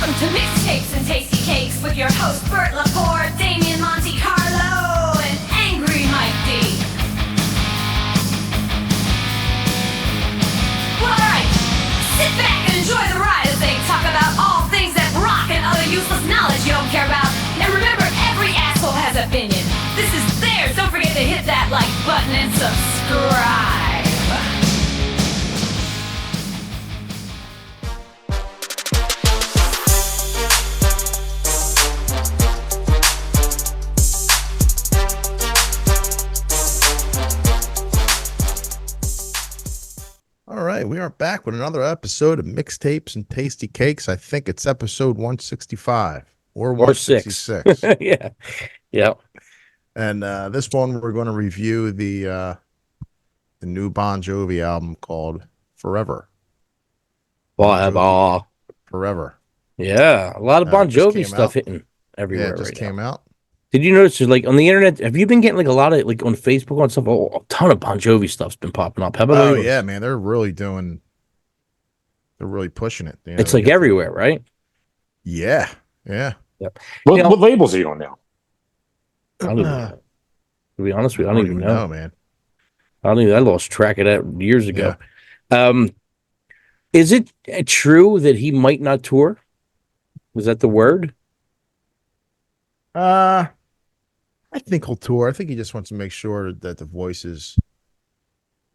Welcome to Mixtapes and Tasty Cakes with your host Bert Laporte, Damian Monte Carlo, and Angry Mike D. Alright, sit back and enjoy the ride as they talk about all things that rock and other useless knowledge you don't care about. And remember, every asshole has an opinion. This is theirs. Don't forget to hit that like button and subscribe. All right, we are back with another episode of Mixtapes and Tasty Cakes. I think it's episode 165 or 166. Yeah. Yeah. And this one we're going to review the new Bon Jovi album called Forever. Forever. Yeah, a lot of Bon Just Jovi came stuff out. hitting everywhere. Yeah, it just right came now. out. Did you notice, like on the internet, have you been getting like a lot of like on Facebook on stuff? Oh, a ton of Bon Jovi stuff's been popping up. How about Oh yours? yeah, man, they're really pushing it. You know, It's they like got everywhere, right? yeah. What, You know- what label is he on now? I don't even know. To be honest with you, I don't even know. man. I lost track of that years ago. Is it true that he might not tour? Was that the word? I think he'll tour. I think he just wants to make sure that the voice is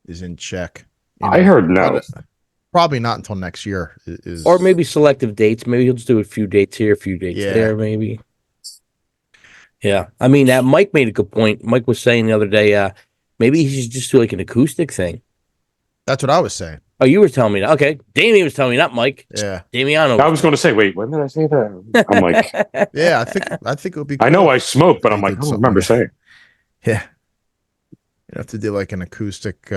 in check. You I know, heard no. but, probably not until next year. Is Or maybe selective dates. Maybe he'll just do a few dates here, a few dates Yeah. there, maybe. Yeah. I mean, Mike made a good point. Mike was saying the other day, maybe he should just do like an acoustic thing. That's what I was saying. Oh, you were telling me that. Okay. Damien was telling me, not Mike. Yeah, Damiano. I was going to say, wait, when did I say that? I'm like, yeah. I think it would be. I know cool I smoke, but if I'm he like, I did don't something remember like saying. Yeah, you have to do like an acoustic.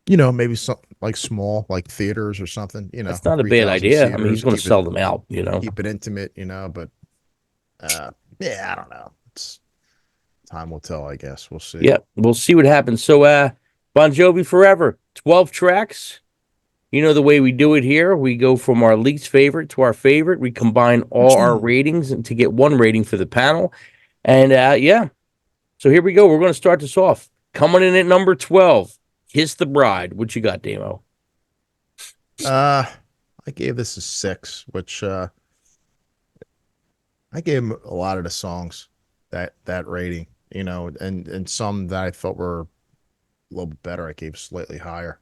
Maybe something like small, like theaters or something. That's not a bad 3,000 idea. I mean, seaters, he's going to keep sell them out, keep it intimate, But yeah, I don't know. It's time will tell. I guess we'll see. Yeah, we'll see what happens. So, Bon Jovi Forever, 12 tracks. You know the way we do it here. We go from our least favorite to our favorite. We combine all our ratings and to get one rating for the panel. And yeah, so here we go. We're going to start this off. Coming in at number 12, Kiss the Bride. What you got, Damo? I gave this a 6, which I gave him a lot of the songs that rating, and some that I felt were a little bit better. I gave slightly higher,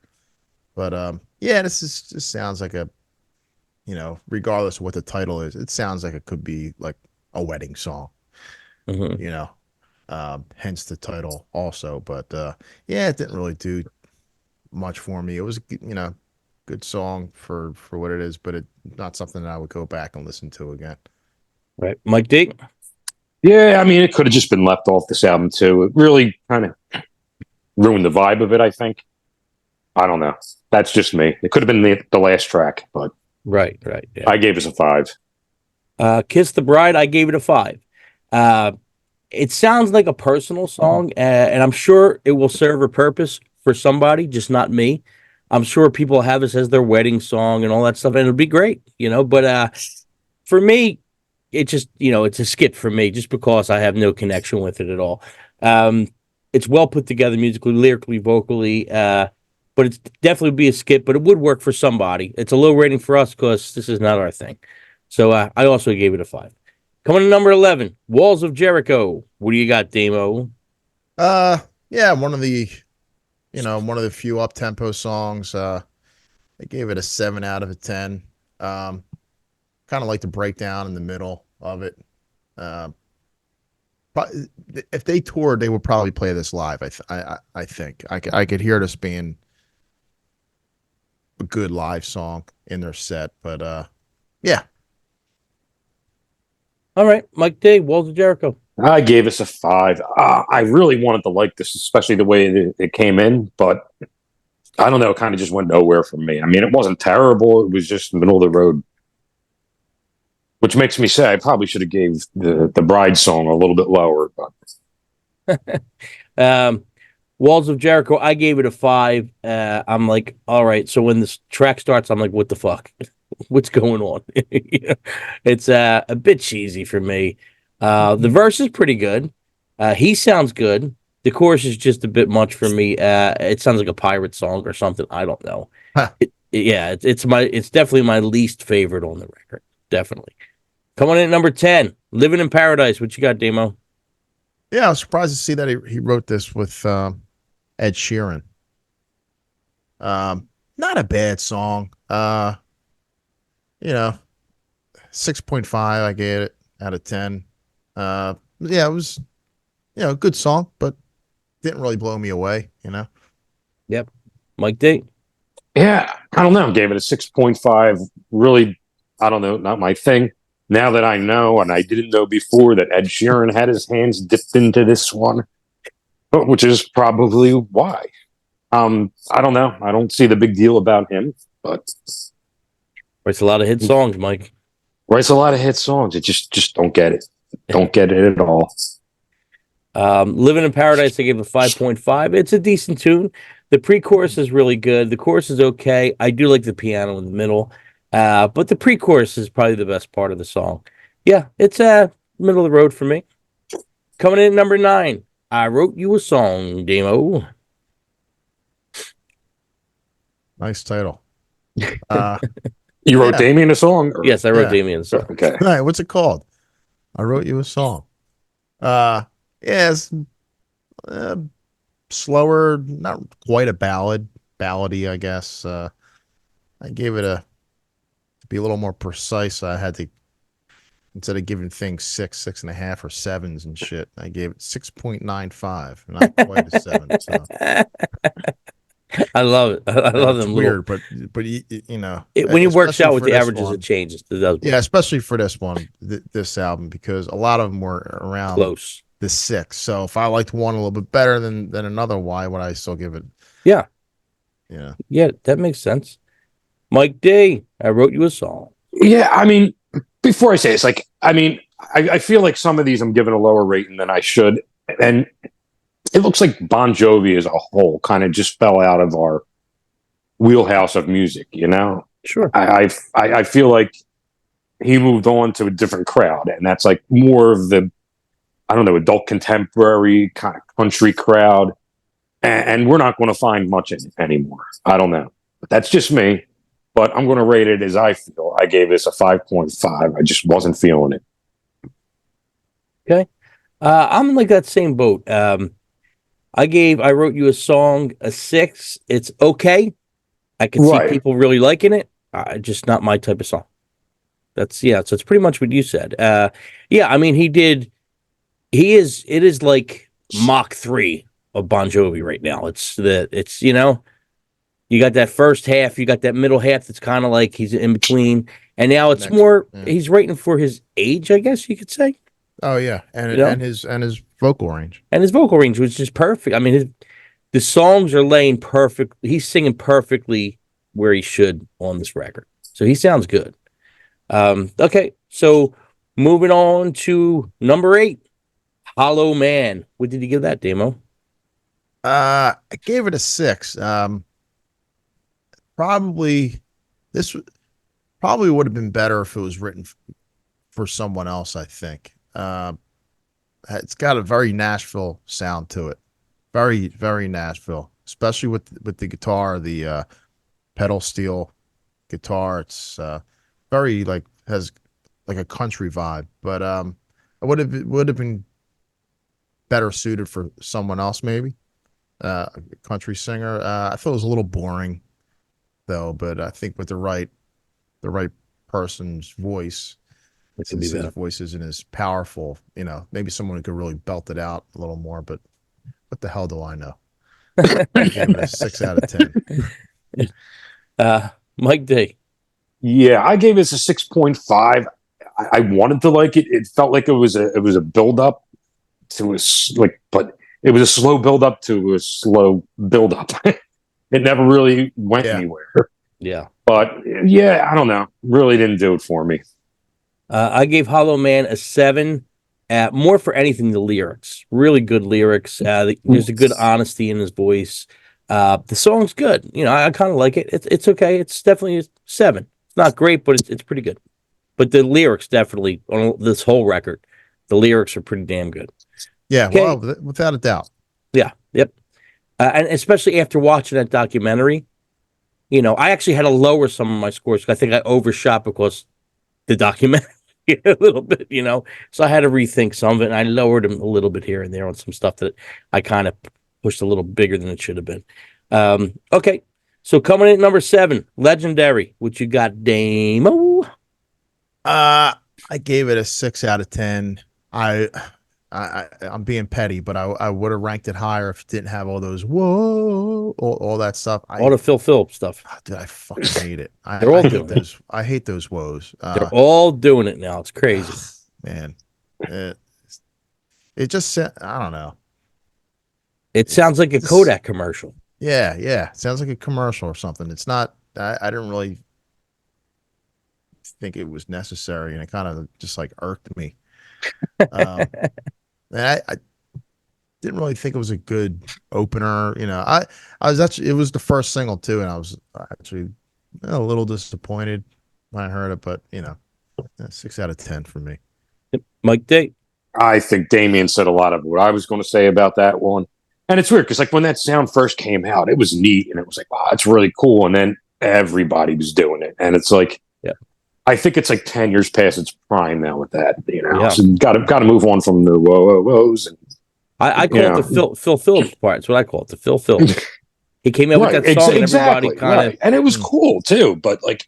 but yeah, this sounds like a, regardless of what the title is, it sounds like it could be like a wedding song, Mm-hmm. hence the title also. But yeah, it didn't really do much for me. It was, good song for what it is, but it not something that I would go back and listen to again. Right. Mike D? Yeah, I mean, it could have just been left off this album, too. It really kind of ruined the vibe of it, I think. I don't know. That's just me. It could have been the last track, but Right. Yeah. I gave it a 5. Kiss the Bride, I gave it a 5. It sounds like a personal song, and I'm sure it will serve a purpose for somebody, just not me. I'm sure people have this as their wedding song and all that stuff, and it'll be great, But for me, it just, it's a skip for me, just because I have no connection with it at all. It's well put together musically, lyrically, vocally, but it's definitely be a skip, but it would work for somebody. It's a low rating for us because this is not our thing. So I also gave it a 5. Coming to number 11, Walls of Jericho. What do you got, Damo? Yeah, one of the few up-tempo songs. I gave it a 7 out of a 10. Kind of like the breakdown in the middle of it. If they toured, they would probably play this live. I think I could hear this being a good live song in their set. But yeah. All right, Mike D, Walls of Jericho. I gave us a 5. I really wanted to like this, especially the way it came in, but I don't know. It kind of just went nowhere for me. I mean, it wasn't terrible. It was just middle of the road, which makes me say I probably should have gave the Bride song a little bit lower. But Walls of Jericho, I gave it a 5. I'm like, all right. So when this track starts, I'm like, what the fuck? what's going on. It's a bit cheesy for me. The verse is pretty good. He sounds good. The chorus is just a bit much for me. It sounds like a pirate song or something. I don't know. Huh. It's definitely my least favorite on the record. Definitely. Coming in at number 10, Living in Paradise. What you got, Demo? Yeah, I was surprised to see that he wrote this with Ed Sheeran. Not a bad song. 6.5 I gave it out of 10. Yeah, it was a good song, but didn't really blow me away, Yep. Mike D. Yeah, I don't know. Gave it a 6.5. Really, I don't know, not my thing. Now that I know, and I didn't know before, that Ed Sheeran had his hands dipped into this one, which is probably why. I don't know. I don't see the big deal about him, but Writes a lot of hit songs, Mike. writes a lot of hit songs. It just don't get it. Don't get it at all. Living in Paradise, I gave a 5.5. It's a decent tune. The pre-chorus is really good. The chorus is okay. I do like the piano in the middle. But the pre-chorus is probably the best part of the song. Yeah, it's middle of the road for me. Coming in at number 9, I Wrote You a Song, Demo. Nice title. You wrote Damien a song? Or? Yes, I wrote Yeah. Damien's song. Okay. All right, what's it called? I Wrote You a Song. Yeah, it's slower, not quite a ballady, I guess. I gave it to be a little more precise. I had to, instead of giving things 6.5, or 7s and shit, I gave it 6.95, not quite a 7. So I love it. I love it's them. weird, but when It works especially out with for the this averages, one, it changes. It does yeah, especially for this one, this album, because a lot of them were around close. the 6. So if I liked one a little bit better than another, why would I still give it? Yeah. Yeah. Yeah, that makes sense. Mike D, I Wrote You a Song. Yeah, I mean, before I say this, I feel like some of these I'm giving a lower rating than I should. And it looks like Bon Jovi as a whole kind of just fell out of our wheelhouse of music, Sure. I feel like he moved on to a different crowd, and that's like more of the, I don't know, adult contemporary kind of country crowd. And we're not going to find much in it anymore. I don't know. But that's just me. But I'm going to rate it as I feel. I gave this a 5.5. I just wasn't feeling it. Okay. I'm in like that same boat. I Wrote You a Song a 6. It's okay. I can see Right. people really liking it. Just not my type of song. So it's pretty much what you said. Yeah, I mean it is like Mach 3 of Bon Jovi right now. You got that first half, you got that middle half that's kind of like he's in between, and now it's more he's writing for his age, I guess you could say. Oh yeah, and his vocal range. And his vocal range was just perfect. I mean, the songs are laying perfect. He's singing perfectly where he should on this record. So he sounds good. Okay, so moving on to number 8, Hollow Man. What did you give that, Demo? I gave it a 6. Probably probably would have been better if it was written for someone else, I think. It's got a very Nashville sound to it. Very, very Nashville, especially with the guitar, the pedal steel guitar. It's very has like a country vibe, but it would have been better suited for someone else, maybe a country singer. I thought it was a little boring though, but I think with the right person's voice, since his voice isn't as powerful, maybe someone who could really belt it out a little more. But what the hell do I know? I gave it a 6 out of 10. Mike D. Yeah, I gave this a 6.5. I wanted to like it. It felt like it was a build up to but it was a slow build up to a slow build up. It never really went anywhere. Yeah. But yeah, I don't know. Really didn't do it for me. I gave Hollow Man a 7. More for anything, the lyrics. Really good lyrics. There's a good honesty in his voice. The song's good. I kind of like it. It's okay. It's definitely a 7. It's not great, but it's pretty good. But the lyrics definitely on this whole record, the lyrics are pretty damn good. Yeah, Okay. well, without a doubt. Yeah. Yep. And especially after watching that documentary, I actually had to lower some of my scores. I think I overshot because the documentary a little bit, So I had to rethink some of it, and I lowered them a little bit here and there on some stuff that I kind of pushed a little bigger than it should have been. Okay. So coming in at number 7, Legendary. What you got, Damo? I gave it a 6 out of 10. I'm being petty, but I would have ranked it higher if it didn't have all those all that stuff. All the Phil Phillips stuff. Dude, I fucking hate it. They're all I hate doing those. I hate those woes. They're all doing it now. It's crazy, man. It just I don't know. It sounds like a Kodak commercial. Yeah, yeah. Sounds like a commercial or something. It's not. I didn't really think it was necessary, and it kind of just like irked me. And I didn't really think it was a good opener. I was actually, it was the first single too, and I was actually a little disappointed when I heard it, but 6 out of 10 for me. Mike D. I think Damien said a lot of what I was going to say about that one. And it's weird because like when that sound first came out, it was neat and it was like, wow, it's really cool. And then everybody was doing it. And it's like, yeah, I think it's like 10 years past its prime now with that, Yeah. So got to move on from the whoas. And I call it the Phil Phillips part. That's what I call it, the Phil Phillips. He came out with that song and everybody kind of, and it was cool too. But like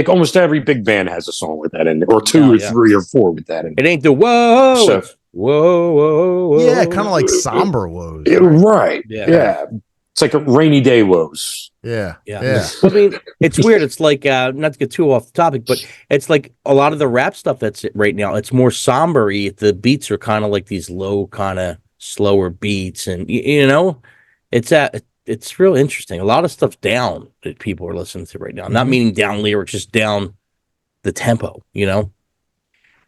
almost every big band has a song with that in there, or two or three or four with that in there. It ain't the whoa, so, whoa. Yeah, kind of like somber woes. Right. Yeah. It's like a rainy day woes. Yeah. I mean, it's weird. It's like, not to get too off the topic, but it's like a lot of the rap stuff that's it right now. It's more somber-y. The beats are kind of like these low, kind of slower beats. And, it's real interesting. A lot of stuff down that people are listening to right now. Not meaning down lyrics, just down the tempo,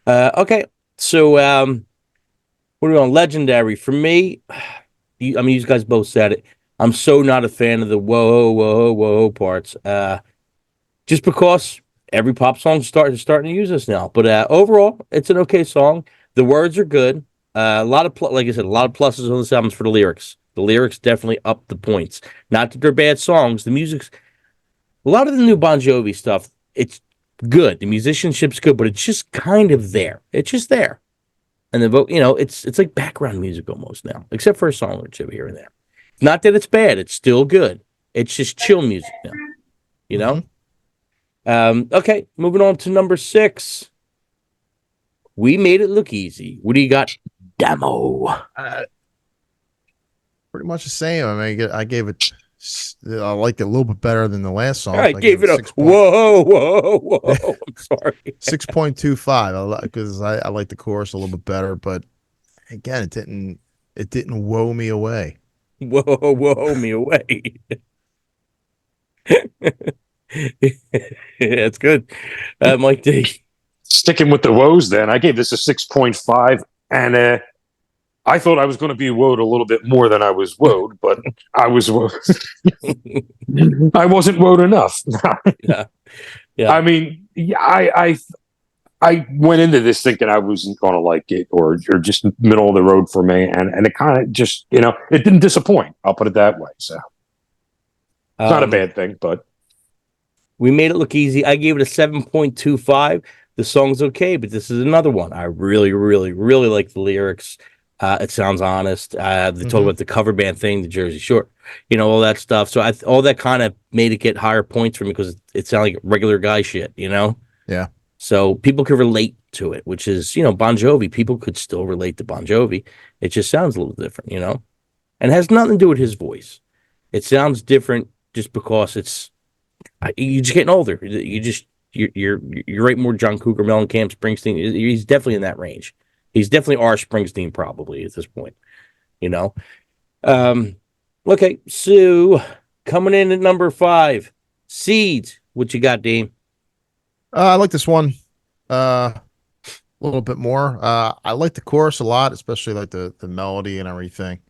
Okay. So, what are we on? Legendary. For me, you guys both said it. I'm so not a fan of the whoa parts. Just because every pop song's starting to use this now. But overall, it's an okay song. The words are good. A lot of like I said, a lot of pluses on this album for the lyrics. The lyrics definitely up the points. Not that they're bad songs. The music's a lot of the new Bon Jovi stuff. It's good. The musicianship's good, but it's just kind of there. It's just there. And the vote, it's like background music almost now, except for a song or two here and there. Not that it's bad; it's still good. It's just chill music now, Okay, moving on to number 6. We Made It Look Easy. What do you got, Damo? Pretty much the same. I mean, I gave it. I liked it a little bit better than the last song. I gave it a whoa. I'm sorry. 6.25. Because I like the chorus a little bit better, but again, it didn't woe me away. Whoa me away. That's good. Mike D. Sticking with the woes, then I gave this a 6.5, and I thought I was going to be woed a little bit more than I was woed, but I was I wasn't woed enough. Yeah. I mean, I went into this thinking I wasn't going to like it, or just middle of the road for me, and it kind of just it didn't disappoint. I'll put it that way. So it's not a bad thing, but We Made It Look Easy. I gave it a 7.25. The song's okay, but this is another one. I really, really, really like the lyrics. It sounds honest. They talk about the cover band thing, the Jersey Shore, all that stuff. So all that kind of made it get higher points for me because it sounded like regular guy shit, Yeah. So people could relate to it, which is, Bon Jovi. People could still relate to Bon Jovi. It just sounds a little different, and it has nothing to do with his voice. It sounds different just because you're just getting older. You're right more John Cougar Mellencamp, Springsteen. He's definitely in that range. He's definitely our Springsteen probably at this point, Okay, so coming in at number 5, Seeds. What you got, Dean? I like this one a little bit more. I like the chorus a lot, especially like the melody and everything.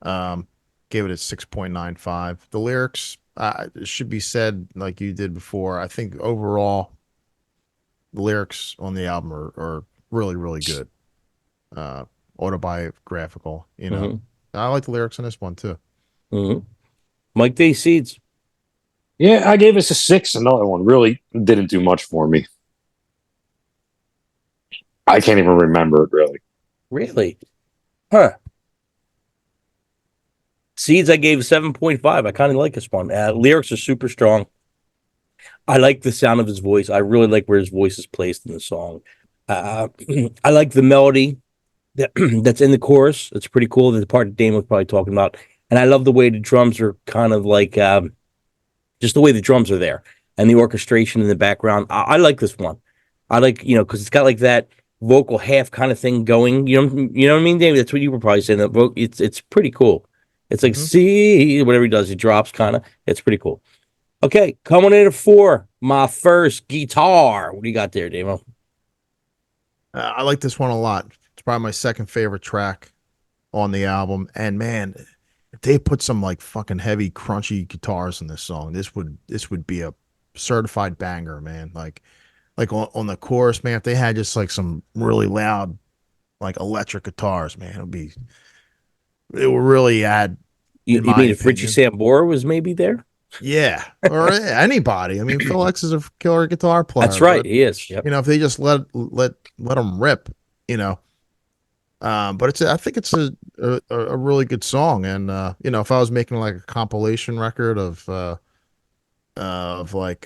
Gave it a 6.95. The lyrics, it should be said like you did before. I think overall the lyrics on the album are really really good. Autobiographical. Hmm. I like the lyrics on this one too. Hmm. Mike D. Seeds. Yeah, I gave us a 6. Another one really didn't do much for me. I can't even remember it really. Really? Huh. Seeds, I gave 7.5. I kind of like this one. Lyrics are super strong. I like the sound of his voice. I really like where his voice is placed in the song. Uh, I like the melody that's in the chorus. It's pretty cool. The part that Dane was probably talking about. And I love the way the drums are kind of like just the way the drums are there and the orchestration in the background. I like this one. I like, because it's got like that vocal half kind of thing going. You know what I mean, Dave? That's what you were probably saying. It's pretty cool. It's like Mhm. see whatever he does, he drops kind of. It's pretty cool. Okay, coming in at 4, my first guitar. What do you got there, Damo? I like this one a lot. It's probably my second favorite track on the album. And man, if they put some like fucking heavy, crunchy guitars in this song, this would be a certified banger, man. Like on the chorus, man. If they had just like some really loud, like electric guitars, man, it would really add, You, in you my mean if Richie opinion. Sambora was maybe there? Yeah, or anybody. I mean, Phil X is a killer guitar That's player, right. but He is. Yep. if they just let them rip, you know. But I think it's a really good song, and if I was making like a compilation record of like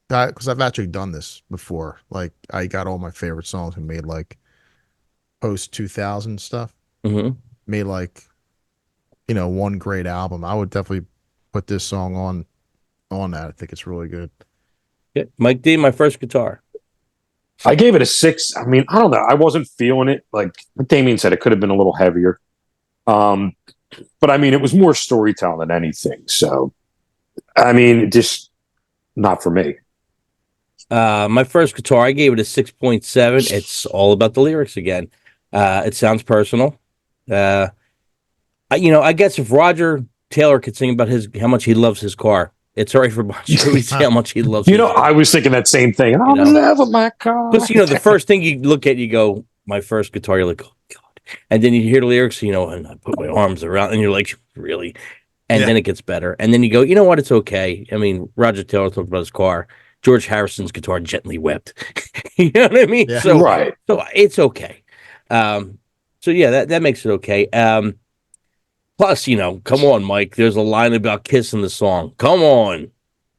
because I've actually done this before, like I got all my favorite songs and made like post 2000 stuff, Hmm. made like one great album. I would definitely put this song on that. I think it's really good. Yeah. Mike D, my first guitar. I gave it a 6. I mean, I don't know. I wasn't feeling it. Like Damien said, it could have been a little heavier. Um, but I mean, it was more storytelling than anything. So, I mean, just not for me. My first guitar, I gave it a 6.7. It's all about the lyrics again. It sounds personal. Uh, I guess if Roger Taylor could sing about how much he loves his car, it's all right for Bon Jovi to say how much he loves You his know, I was thinking that same thing. You I'm know? in love with my car. Because the first thing you look at, you go, my first guitar, you're like, oh god, and then you hear the lyrics, and I put my arms around, and you're like, really, and Yeah. then it gets better, and then you go, you know what, it's okay. I mean, Roger Taylor talked about his car. George Harrison's guitar gently wept. You know what I mean? Yeah. Right. So it's okay. Um, so yeah, that makes it okay. Plus, come on, Mike. There's a line about kissing the song. Come on,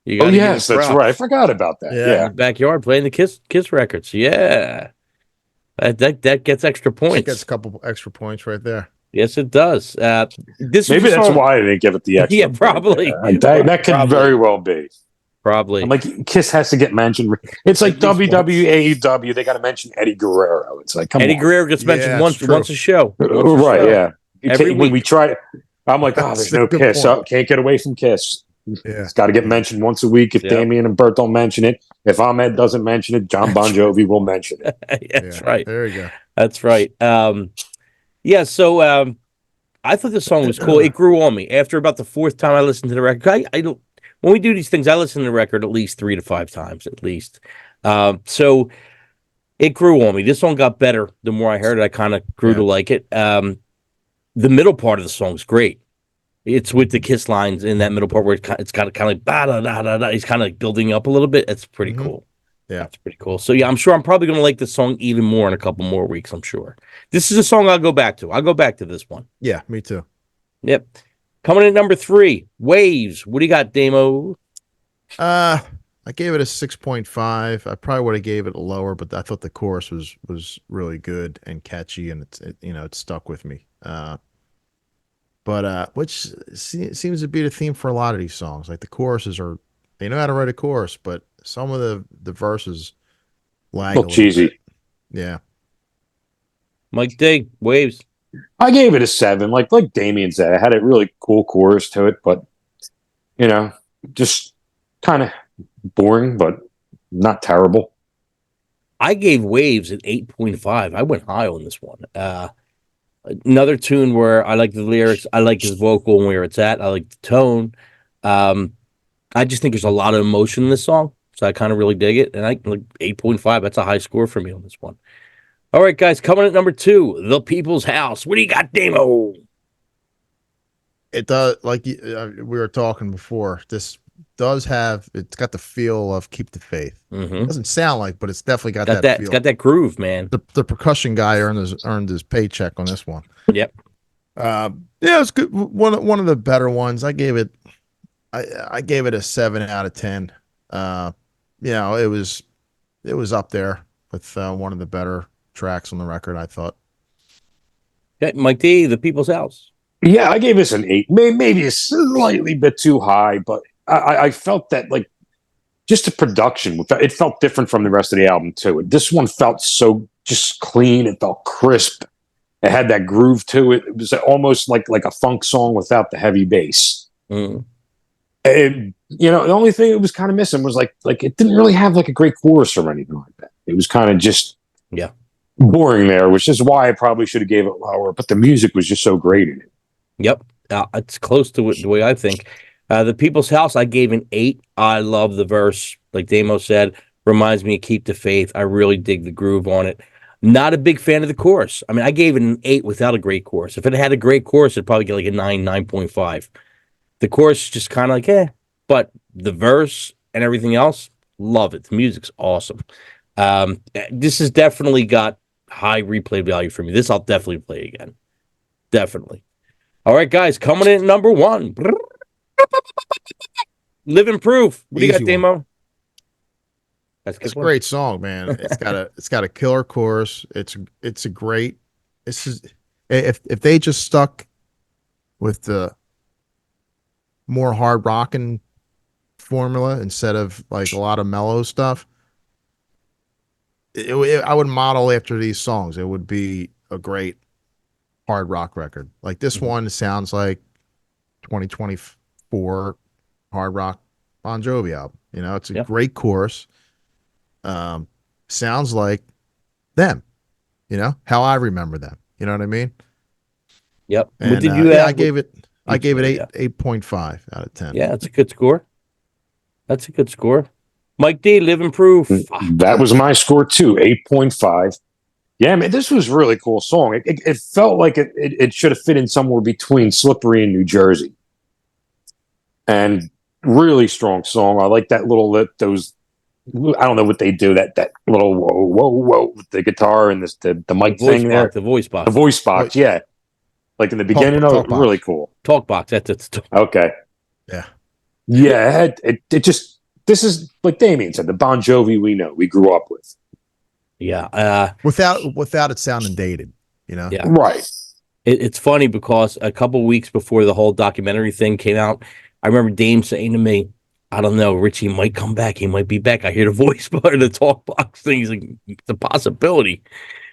you got Oh, to give it yes, that's props. right. I forgot about that. Yeah. In Yeah. the backyard playing the Kiss records. Yeah, that gets extra That points. gets a couple extra points right there. Yes, it does. This Maybe was a that's song. why I didn't give it the extra. Yeah, probably. That could Probably. very well be. Probably. I'm like, Kiss has to get mentioned. It's like At least WWE, AEW. They got to mention Eddie Guerrero. It's like, come Eddie on. Guerrero gets mentioned Yeah, once it's true. a show. Once a Right, show. yeah. Every When we week. try, I'm like, oh, That's there's a no good Kiss. point. So can't get away from Kiss. Yeah. It's got to get mentioned once a week. If Yep. Damien and Bert don't mention it, if Ahmed doesn't mention it, John Bon Jovi will mention it. That's Yeah, right. there you go. That's right. Yeah, so I thought the song was cool. It grew on me after about the fourth time I listened to the record. I don't. When we do these things, I listen to the record at least 3 to 5 times at least. So it grew on me. This song got better the more I heard it. I kind of grew to like it. The middle part of the song's great. It's with the Kiss lines in that middle part where it's kind of like da da da da da. He's kind of like building up a little bit. It's pretty Mhm. cool. Yeah. That's pretty cool. So yeah, I'm sure I'm probably going to like this song even more in a couple more weeks. I'm sure. This is a song I'll go back to. I'll go back to this one. Yeah, me too. Yep. Coming in at number 3, Waves. What do you got, Damo? I gave it a 6.5. I probably would have gave it a lower, but I thought the chorus was really good and catchy, and it stuck with me. But which seems to be the theme for a lot of these songs. Like the choruses they know how to write a chorus, but some of the verses lag a Little little cheesy. bit. Yeah. Mike D, Waves. I gave it a 7. Like Damien said, it had a really cool chorus to it, but just kind of boring, but not terrible. I gave Waves an 8.5. I went high on this one. Another tune where I like the lyrics, I like his vocal and where it's at, I like the tone. I just think there's a lot of emotion in this song, so I kind of really dig it. And I like 8.5. That's a high score for me on this one. All right, guys, coming at number 2, The People's House. What do you got, Damo? It does, like we were talking before. This does have. It's got the feel of Keep the Faith. Mm-hmm. Doesn't sound like, but it's definitely got that feel. It's got that groove, man. The percussion guy earned his paycheck on this one. Yep. Yeah, it's good. One of the better ones. I gave it a 7 out of 10. It was up there with one of the better tracks on the record, I thought. Okay, Mike D, The People's House. Yeah, I gave this an 8. Maybe a slightly bit too high, but I felt that, like, just the production, it felt different from the rest of the album too. This one felt so just clean. It felt crisp. It had that groove to it. It was almost like a funk song without the heavy bass. Mm. And the only thing it was kind of missing was like it didn't really have like a great chorus or anything like that. It was kind of just boring there, which is why I probably should have gave it lower. But the music was just so great in it. Yep, it's close to it, the way I think. The People's House, I gave an 8. I love the verse, like Damo said. Reminds me of Keep the Faith. I really dig the groove on it. Not a big fan of the chorus. I mean, I gave it an 8 without a great chorus. If it had a great chorus, it'd probably get like a 9.5. The chorus is just kind of like, but the verse and everything else, love it. The music's awesome. This has definitely got high replay value for me. This I'll definitely play again. Definitely. All right, guys, coming in at number 1. Living Proof. What do you got, Damo? It's a great song, man. It's got a killer chorus. It's a great. This is if they just stuck with the more hard rocking formula instead of like a lot of mellow stuff. I would model after these songs. It would be a great hard rock record. Like this one sounds like 2024 hard rock Bon Jovi album. It's a great chorus. Sounds like them. How I remember them. You know what I mean? Yep. And, what did you I gave it 8.5 out of 10. Yeah, that's a good score. That's a good score. Mike D, Living Proof. That was my score too, 8.5. Yeah, man, this was a really cool song. It felt like it should have fit in somewhere between Slippery and New Jersey. And really strong song. I like that little those. I don't know what they do. That little whoa with the guitar and the mic thing there. The voice box. The voice box. Yeah, like in the beginning. Talk box. Really cool. Talk box. That's okay. Yeah. Yeah. It just. This is like Damien said. The Bon Jovi we know, we grew up with. Yeah. Without it sounding dated. Yeah. Right. It's funny because a couple weeks before the whole documentary thing came out, I remember Dame saying to me, I don't know, Richie might come back. He might be back. I hear the voice part of the talk box thing. He's like, it's a possibility.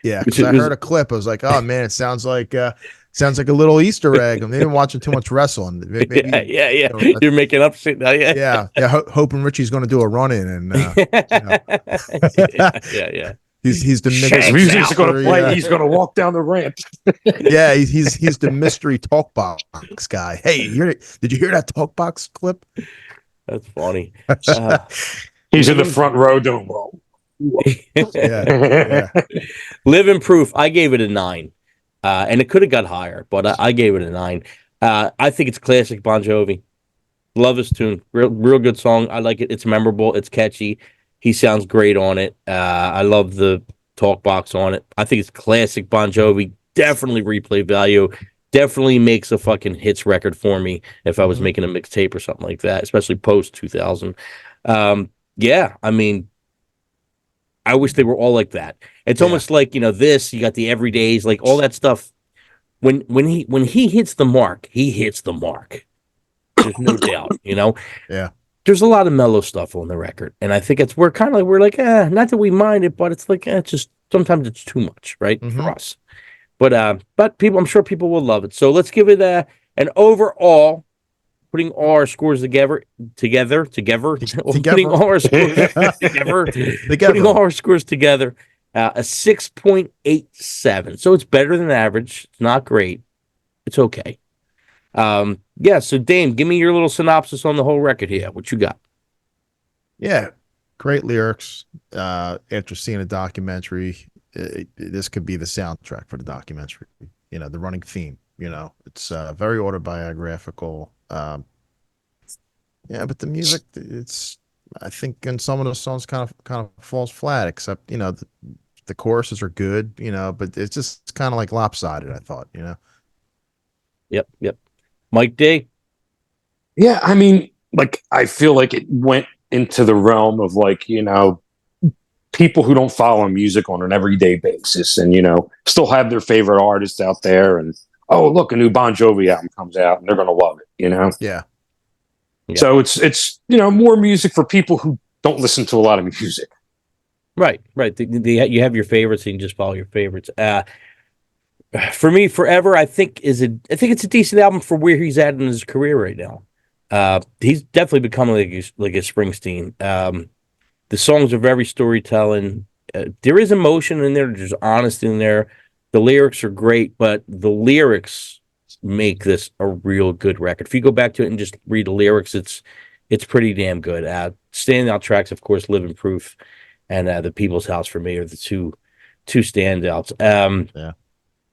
Yeah, because I heard a clip. I was like, oh, man, it sounds like a little Easter egg. I'm maybe watching too much wrestling. Maybe, yeah. You're making up shit now. Yeah. Hoping Richie's going to do a run-in. And, yeah. He's the music's going to play. He's going to walk down the ramp. Yeah, he's the mystery talk box guy. Hey, did you hear that talk box clip? That's funny. He's in the front row doing well. Yeah. Living Proof. I gave it a 9, and it could have got higher, but I gave it a 9. I think it's classic Bon Jovi. Love this tune. Real good song. I like it. It's memorable. It's catchy. He sounds great on it. I love the talk box on it. I think it's classic Bon Jovi. Definitely replay value. Definitely makes a fucking hits record for me if I was making a mixtape or something like that, especially post 2000. Yeah, I mean, I wish they were all like that. It's almost like, this, you got the everydays, like all that stuff. When he hits the mark, he hits the mark. There's no doubt, Yeah. There's a lot of mellow stuff on the record, and I think we're like, not that we mind it, but it's like, it's just sometimes it's too much, right, for us. But people, I'm sure people will love it. So let's give it an overall, putting all our scores together, putting all our scores together, putting all our scores together, a 6.87. So it's better than average. It's not great. It's okay. Yeah. So Dame, give me your little synopsis on the whole record here. What you got? Yeah, great lyrics. After seeing a documentary, this could be the soundtrack for the documentary. You know, the running theme. You know, it's very autobiographical. Yeah, but the music, it's I think in some of the songs kind of falls flat. Except the choruses are good. But it's just kind of like lopsided. I thought. Yep. Yep. Mike D. Yeah, I mean, like I feel like it went into the realm of like, people who don't follow music on an everyday basis and, still have their favorite artists out there and oh, look, a new Bon Jovi album comes out and they're gonna love it. Yeah. Yeah. So it's more music for people who don't listen to a lot of music. Right. Right. You have your favorites and you just follow your favorites. For me, Forever, I think it's a decent album for where he's at in his career right now. He's definitely becoming like a Springsteen. The songs are very storytelling. There is emotion in there. There's honesty in there. The lyrics are great, but the lyrics make this a real good record. If you go back to it and just read the lyrics, it's pretty damn good. Standout tracks, of course, Living Proof and The People's House for me are the two standouts. Yeah.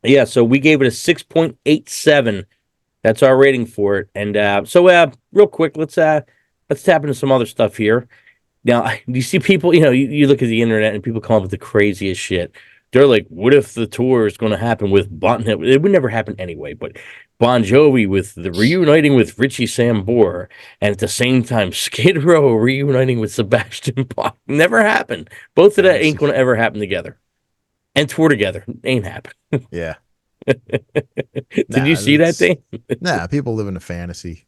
Yeah, so we gave it a 6.87. That's our rating for it. And real quick, let's tap into some other stuff here. Now, you see people, you look at the internet and people come up with the craziest shit. They're like, what if the tour is going to happen with it would never happen anyway, but Bon Jovi with the reuniting with Richie Sambora and at the same time Skid Row reuniting with Sebastian Bach. Never happened. Both of that ain't going to ever happen together. And tour together. Ain't happen. Yeah. Did you see that thing? Nah, people live in a fantasy.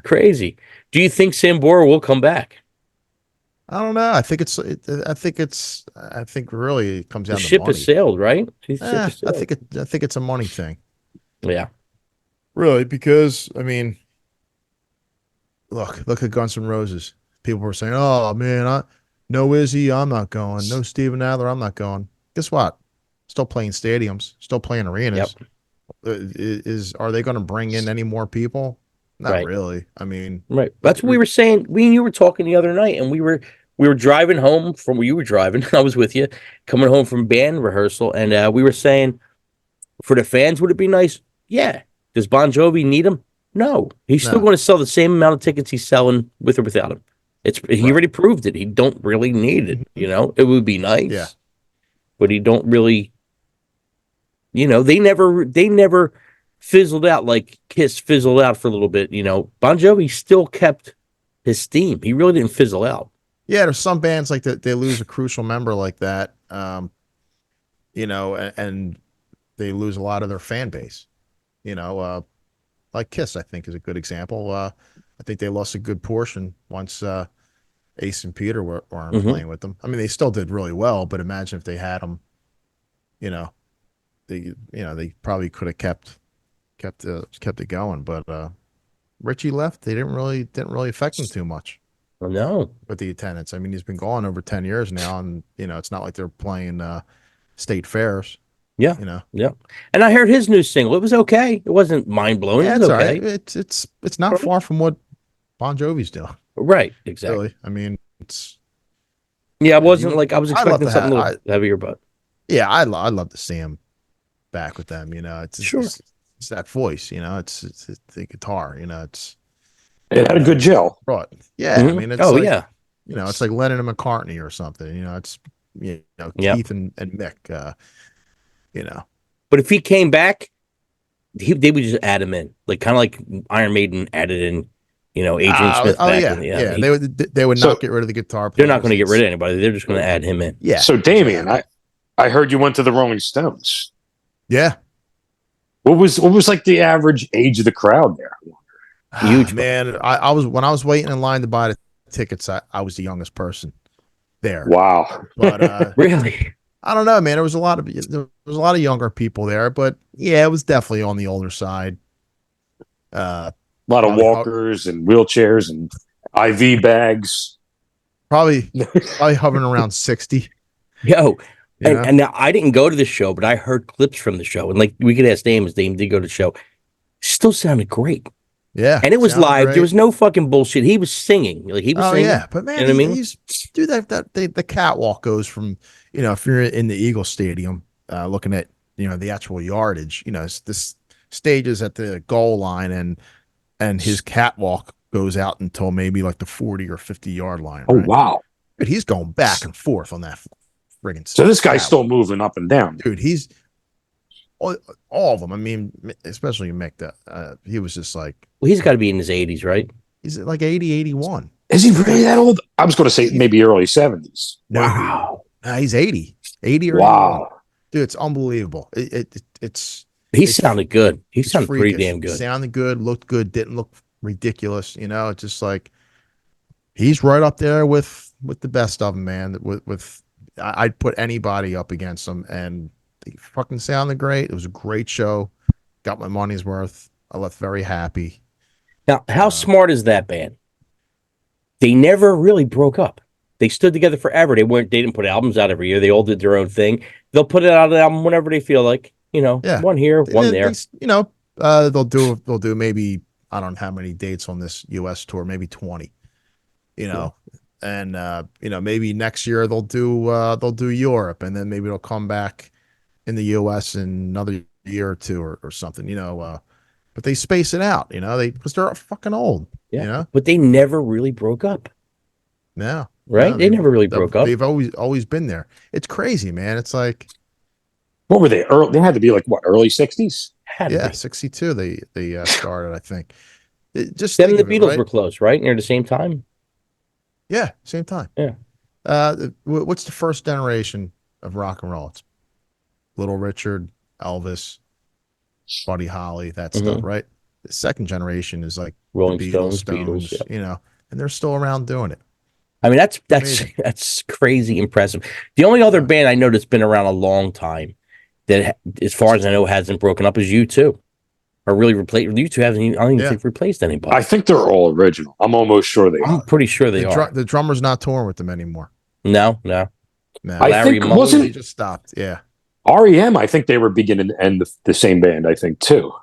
Crazy. Do you think Sambora will come back? I don't know. I think really it comes down The to ship money. has sailed, right? I think it's a money thing. Yeah. Really, because I mean, look at Guns N' Roses. People were saying, "Oh man, no Izzy, I'm not going. No Steven Adler, I'm not going." Guess what? Still playing stadiums, still playing arenas. Yep. Are they going to bring in any more people? Not Right. really. I mean, right. That's what we were saying. We and you were talking the other night, and we were driving home from where you were driving. I was with you, coming home from band rehearsal, and we were saying, for the fans, would it be nice? Yeah. Does Bon Jovi need him? No. He's still No. going to sell the same amount of tickets he's selling with or without him. He already proved it. He don't really need it. It would be nice. Yeah. But he don't really. They never fizzled out like Kiss fizzled out for a little bit. Bon Jovi still kept his steam. He really didn't fizzle out. Yeah, there's some bands like that they lose a crucial member like that, and they lose a lot of their fan base. Like Kiss, I think is a good example. I think they lost a good portion once Ace and Peter weren't playing with them. I mean, they still did really well, but imagine if they had them. They probably could have kept it going, but Richie left. They didn't really affect him too much. No, with the attendance. I mean, he's been gone over 10 years now, and it's not like they're playing state fairs. Yeah, yeah. And I heard his new single. It was okay. It wasn't mind blowing. Yeah, it was it's okay. all right. It's not far from what Bon Jovi's doing. Right, exactly. Really. I mean, it's. Yeah, it wasn't like I was expecting something a little heavier, but. Yeah, I'd love to see him back with them. It's sure. It's that voice. It's the guitar. It had a good gel. Right. Yeah. I mean, it's yeah. It's like Lennon and McCartney or something. It's Keith and Mick. But if he came back, they would just add him in, like kind of like Iron Maiden added in, Adrian Smith back. Yeah. They would not get rid of the guitar player. They're not going to get rid of anybody. They're just going to add him in. Yeah. So Damien, I heard you went to the Rolling Stones. Yeah. What was like the average age of the crowd there? Huge, man. I was waiting in line to buy the tickets. I was the youngest person there. Wow. But really, I don't know, man. There was a lot of younger people there, but yeah, it was definitely on the older side. A lot of walkers and wheelchairs and IV bags. Probably hovering around 60. Yo. And now I didn't go to the show, but I heard clips from the show, and like we could ask Dame, as Dame did go to the show. Still sounded great. Yeah, And it was sounded live. great. There was no fucking bullshit. He was singing. Like he was singing. Yeah, but man, You know what I mean? he's dude. The catwalk goes from, if you're in the Eagle Stadium, looking at the actual yardage, it's this stage is at the goal line, and his catwalk goes out until maybe like the 40 or 50-yard line. Oh, Right? wow. But he's going back and forth on that friggin' So this guy's catwalk. still moving up and down. Dude. He's all of them. I mean, especially Mick. He was just like, Well, he's got to be in his 80s, right? he's like 80, 81. Is he really that old? I was going to say maybe early 70s. Wow. He's 80 or 81. Wow. Dude, it's unbelievable. It's Sounded good. He sounded pretty freakish. damn good. Sounded good, looked good, didn't look ridiculous. It's just like he's right up there with the best of them, man. I'd put anybody up against him, and he fucking sounded great. It was a great show. Got my money's worth. I left very happy. Now, how smart is that band? They never really broke up. They stood together forever. They didn't put albums out every year. They all did their own thing. They'll put it out an album whenever they feel like. Yeah. One here, one there. They'll do maybe, I don't know how many dates on this US tour, maybe 20. And maybe next year they'll do Europe, and then maybe they'll come back in the US in another year or two or something, but they space it out, because they're fucking old. Yeah. But they never really broke up. No. Right? No, they never really broke up. They've always been there. It's crazy, man. It's like, what were they? They had to be like what, early 60s? Had 62 they started, I think. Just them and the think of it, Beatles right? were close, right? Near the same time. Yeah, same time. Yeah. What's the first generation of rock and roll? It's Little Richard, Elvis, Buddy Holly, that stuff, right? The second generation is like Rolling the Stones, Beatles, and they're still around doing it. I mean, that's Amazing. that's crazy impressive. The only other band I know that's been around a long time that, as far as I know, hasn't broken up is U2. Or really replaced. U2 hasn't even, I don't even think replaced anybody. I think they're all original. I'm almost sure they are. I'm pretty sure they are. The drummer's not touring with them anymore. No. I think he just stopped. Yeah. REM, I think they were beginning to end the same band, I think, too.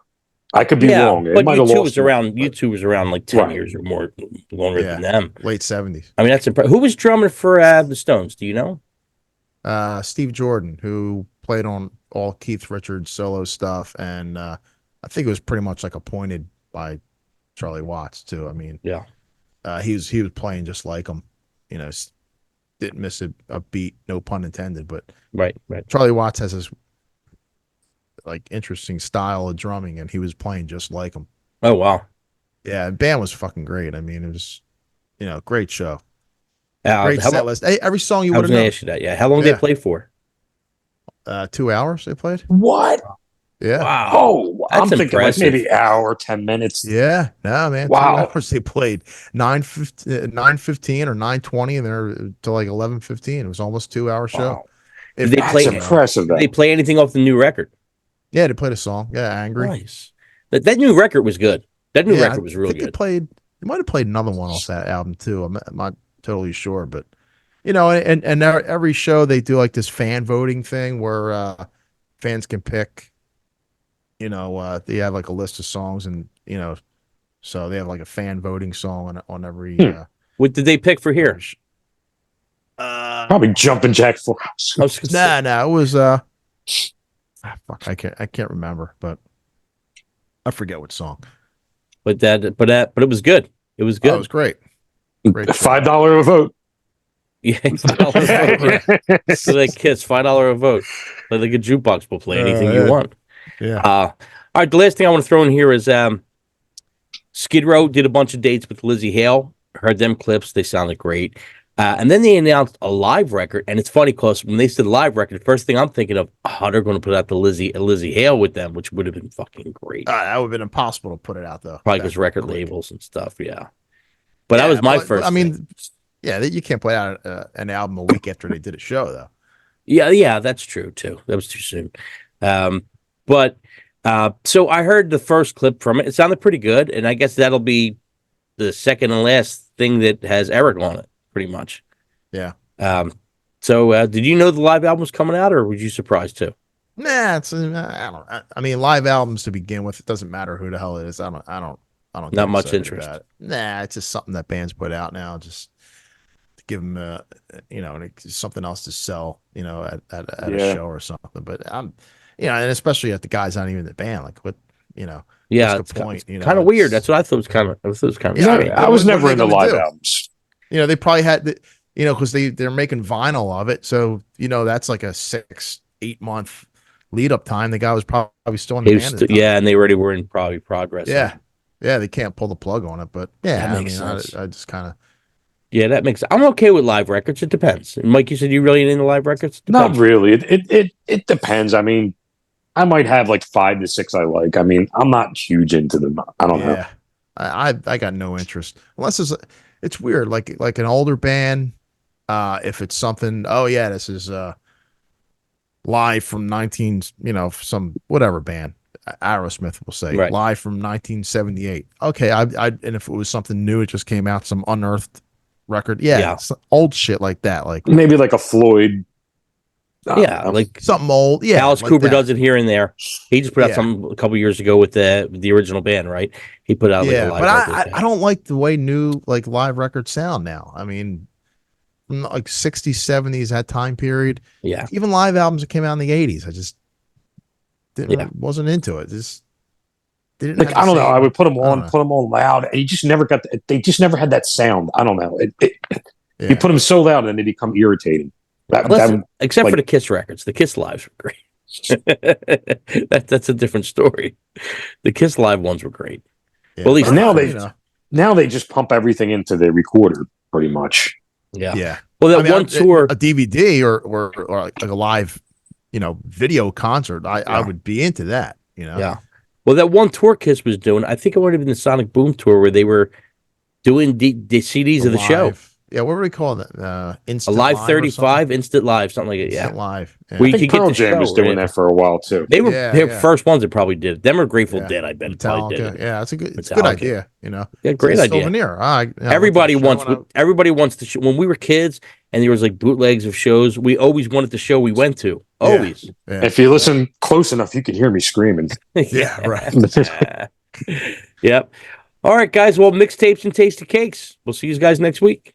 I could be wrong. But U2 was around like 10 years or more longer than them. Late 70s. I mean, that's impressive. Who was drumming for the Stones? Do you know? Steve Jordan, who played on all Keith Richards solo stuff, and I think it was pretty much like appointed by Charlie Watts too. I mean, he was playing just like him, didn't miss a beat, no pun intended. But right. Charlie Watts has this like interesting style of drumming, and he was playing just like him. Oh wow, yeah, the band was fucking great. I mean, it was great show, great set list. Hey, every song you would have known. Ask you that. Yeah, how long did they play for? 2 hours they played. What? Yeah. Wow. Oh, I'm thinking impressive. like maybe hour, 10 minutes. Yeah. No, man. Wow. 2 hours they played 9:15 or 9:20, and they're till like 11:15. It was almost 2 hour show. Wow. Did they play impressive. Did they play anything off the new record? Yeah, they played a song. Yeah, Angry. Nice. That new record was good. That new record was really good. They might have played another one off that album too. I'm not totally sure, but and every show they do like this fan voting thing where fans can pick. They have like a list of songs, and so they have like a fan voting song on every. What did they pick for here? Probably Jumpin' Jack Flash. No, it was fuck, I can't remember, but I forget what song. But it was good. It was good. Oh, it was great. $5 a vote. Yeah, $5 a vote. So they Kiss, $5 a vote. Like a jukebox will play anything you want. Yeah. All right. The last thing I want to throw in here is Skid Row did a bunch of dates with Lizzie Hale. Heard them clips. They sounded great. And then they announced a live record. And it's funny because when they said live record, the first thing I'm thinking of, they're going to put out the Lizzie Hale with them, which would have been fucking great. That would have been impossible to put it out, though. Probably because record labels and stuff. Yeah. But that was my first. I mean, you can't put out an album a week after they did a show, though. Yeah, that's true, too. That was too soon. So I heard the first clip from it. It sounded pretty good, and I guess that'll be the second and last thing that has Eric on it, pretty much. Yeah. So did you know the live album was coming out, or were you surprised too? Nah, it's I don't. I mean, live albums to begin with, it doesn't matter who the hell it is. I don't Not get much excited interest. about it. Nah, it's just something that bands put out now, just to give them, something else to sell, at a Yeah. show or something. But and especially if the guy's not even in the band, like what's Yeah, the it's, point? kind of weird. That's what I thought was kind of. I thought it was kind of Yeah, I No, mean, strange. I was what are never they into gonna live do? albums. They probably had because they're making vinyl of it, so that's like a 6-8 month lead up time. The guy was probably still in the He was band at the time. yeah, and they already were in probably progress. Yeah, yeah, they can't pull the plug on it, but That yeah, I makes mean, sense. I just kind of Yeah, that makes. I'm okay with live records. It depends. Mike, you said you really into live records. Not Depends. really. It depends. I mean, I might have like 5 to 6 I like. I mean, I'm not huge into them. I don't know. yeah, I got no interest unless it's weird like an older band. If it's something, oh yeah, this is live from 19, some whatever band, Aerosmith will say, Right. live from 1978. Okay, and if it was something new, it just came out, some unearthed record. Yeah, Yeah. old shit like that, like Maybe like a Floyd. I don't Yeah, know. like something old. Yeah, Alice like Cooper that. does it here and there. He just put out Yeah, some a couple years ago with the original band, right? He put out like a yeah, live but record. I don't like the way new like live records sound now. I mean, from like 60s, 70s, that time period. Yeah. Even live albums that came out in the 80s, I just Yeah. wasn't into it. Just didn't Like have the I don't know. I same. would put them I don't on, know. put them on loud, and you just never got. They just never had that sound. I don't know. You Yeah. put them so loud, and they become irritating. Listen, except for like- the Kiss records. The Kiss lives were great. That's a different story. The Kiss live ones were great. Yeah, Well, at least but now I- they now they just pump everything into the recorder pretty much. Yeah. yeah. Well, that I mean, one tour. a DVD or like a live, video concert. I would be into that. Yeah. Well, that one tour Kiss was doing, I think it might have been the Sonic Boom tour where they were doing the CDs of the show. live. Yeah, what were we calling it? A Instant live or 35, something? instant live, something like it. Yeah. Instant live. Yeah. We I could think get Pearl the Jam show was doing right that after. for a while too. They were Yeah, the yeah. first ones that probably did it. Them or Grateful Yeah. Dead, I bet. Probably did Metallica. it. Yeah, it's a good Metallica. idea. Yeah, great It's a idea. souvenir. Everybody wants to show. When we were kids and there was like bootlegs of shows, we always wanted the show we went to. Always. Yeah. If you listen close enough, you can hear me screaming. Yeah, right. Yep. All right, guys. Well, mixtapes and tasty cakes. We'll see you guys next week.